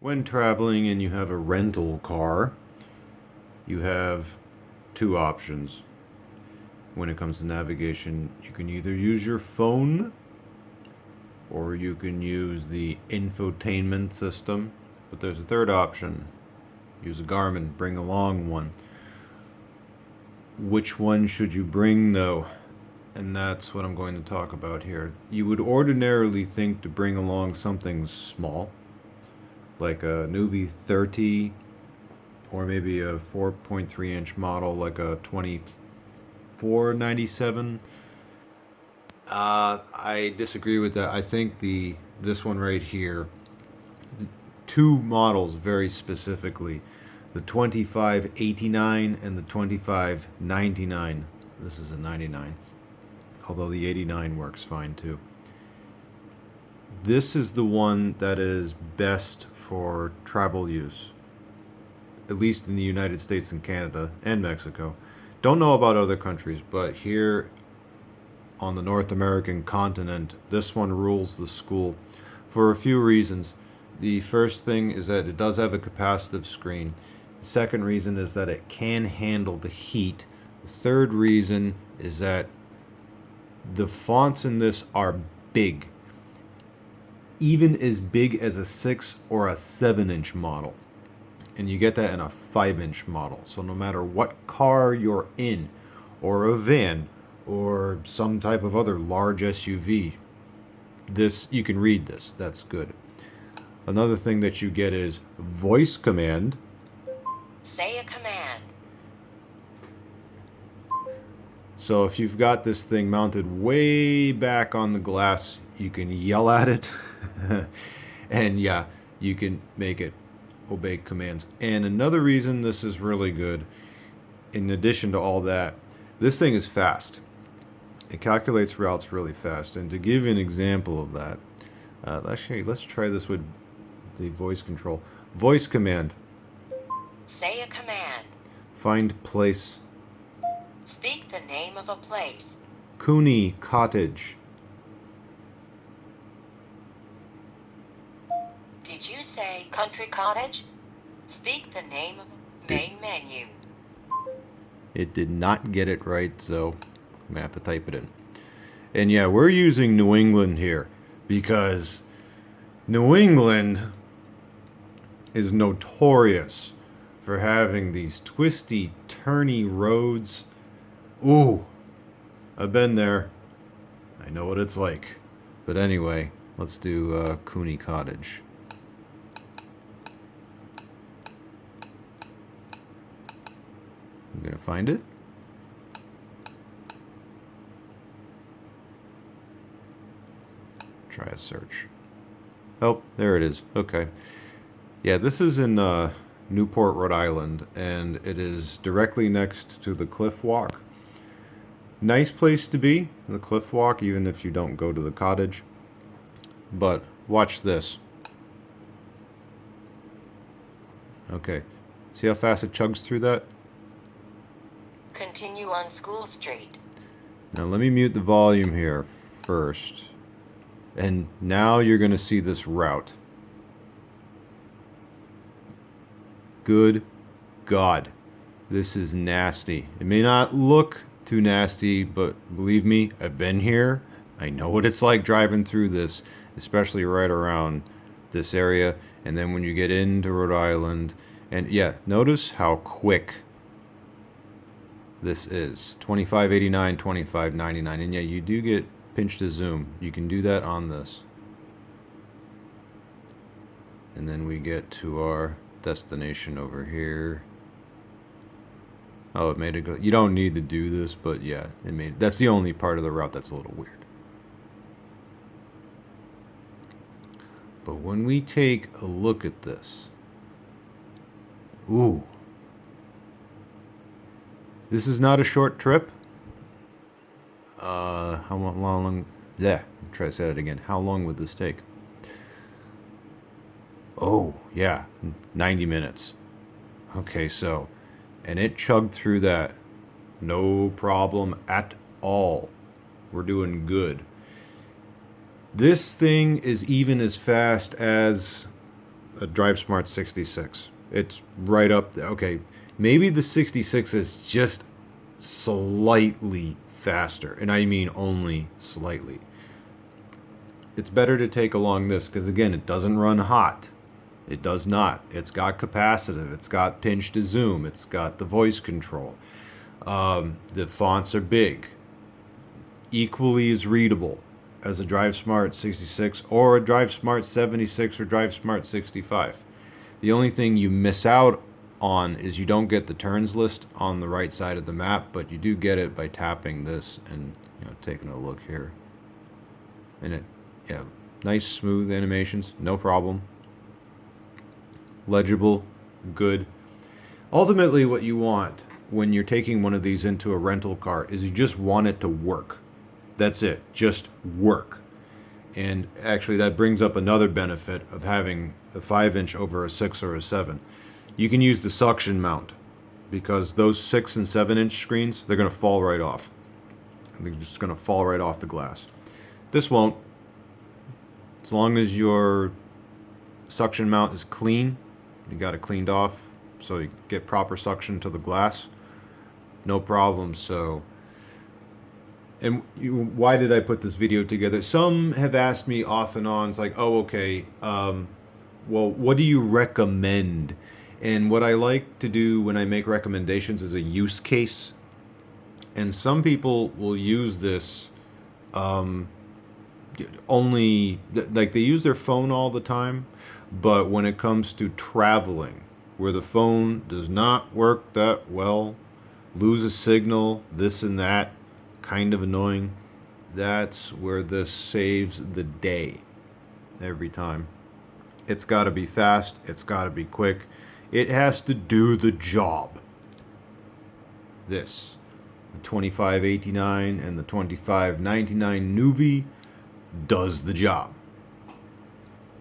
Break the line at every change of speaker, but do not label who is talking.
When traveling and you have a rental car, you have two options. When it comes to navigation, you can either use your phone or you can use the infotainment system. But there's a third option. Use a Garmin, bring along one. Which one should you bring though? And that's what I'm going to talk about here. You would ordinarily think to bring along something small, like a nuvi 30, or maybe a 4.3 inch model like a 2497. I disagree with that. I think this one right here, two models very specifically, the 2589 and the 2599. This is a 99, although the 89 works fine too. This is the one that is best for travel use, at least in the United States and Canada and Mexico. Don't know about other countries, but here on the North American continent, this one rules the school for a few reasons. The first thing is that it does have a capacitive screen. The second reason is that it can handle the heat. The third reason is that the fonts in this are big, even as big as a 6 or a 7-inch model. And you get that in a 5-inch model. So no matter what car you're in, or a van, or some type of other large SUV, this, you can read this. That's good. Another thing that you get is voice command.
Say a command.
So if you've got this thing mounted way back on the glass, you can yell at it. And yeah, you can make it obey commands. And another reason this is really good, in addition to all that, this thing is fast. It calculates routes really fast. And to give you an example of that, actually, let's try this with the voice control. Voice command.
Say a command.
Find place.
Speak the name of a place.
Cooney Cottage.
Did you say country cottage? Speak the name of main menu.
It did not get it right, so I'm going to have to type it in. And yeah, we're using New England here because New England is notorious for having these twisty, turny roads. Ooh, I've been there. I know what it's like. But anyway, let's do Cooney Cottage. I'm going to find it. Try a search. Oh, there it is. Okay. Yeah, this is in Newport, Rhode Island, and it is directly next to the Cliff Walk. Nice place to be, the Cliff Walk, even if you don't go to the cottage. But watch this. Okay. See how fast it chugs through that?
Continue on School Street.
Now let me mute the volume here first. And now you're going to see this route. Good God. This is nasty. It may not look too nasty, but believe me, I've been here. I know what it's like driving through this, especially right around this area. And then when you get into Rhode Island, and yeah, notice how quick this is. 2589, 2599. And yeah, you do get pinch to zoom. You can do that on this. And then we get to our destination over here. Oh, it made it go. You don't need to do this, but yeah, it made. That's the only part of the route that's a little weird. But when we take a look at this, ooh, this is not a short trip. How long? Yeah, try to say it again. How long would this take? Oh, yeah, 90 minutes. Okay, so, and it chugged through that. No problem at all. We're doing good. This thing is even as fast as a DriveSmart 66. It's right up there. Okay, maybe the 66 is just slightly faster, and I mean only slightly. It's better to take along this because, again, it doesn't run hot. It does not. It's got capacitive. It's got pinch to zoom. It's got the voice control. The fonts are big. Equally as readable as a DriveSmart 66 or a DriveSmart 76 or DriveSmart 65. The only thing you miss out on is you don't get the turns list on the right side of the map, but you do get it by tapping this and taking a look here. And it, yeah, nice smooth animations, no problem. Legible, good. Ultimately, what you want when you're taking one of these into a rental car is you just want it to work. That's it, just work. And actually that brings up another benefit of having a 5-inch over a 6 or a 7. You can use the suction mount because those 6 and 7-inch screens, they're going to fall right off. They're just going to fall right off the glass. This won't. As long as your suction mount is clean, you got it cleaned off so you get proper suction to the glass, no problem. So, and why did I put this video together? Some have asked me off and on, it's like, oh, okay, well, what do you recommend? And what I like to do when I make recommendations is a use case. And some people will use this only, like they use their phone all the time, but when it comes to traveling, where the phone does not work that well, lose a signal, this and that, kind of annoying, that's where this saves the day every time. It's got to be fast, it's got to be quick, it has to do the job. This, the 2589 and the 2599 nuvi does the job.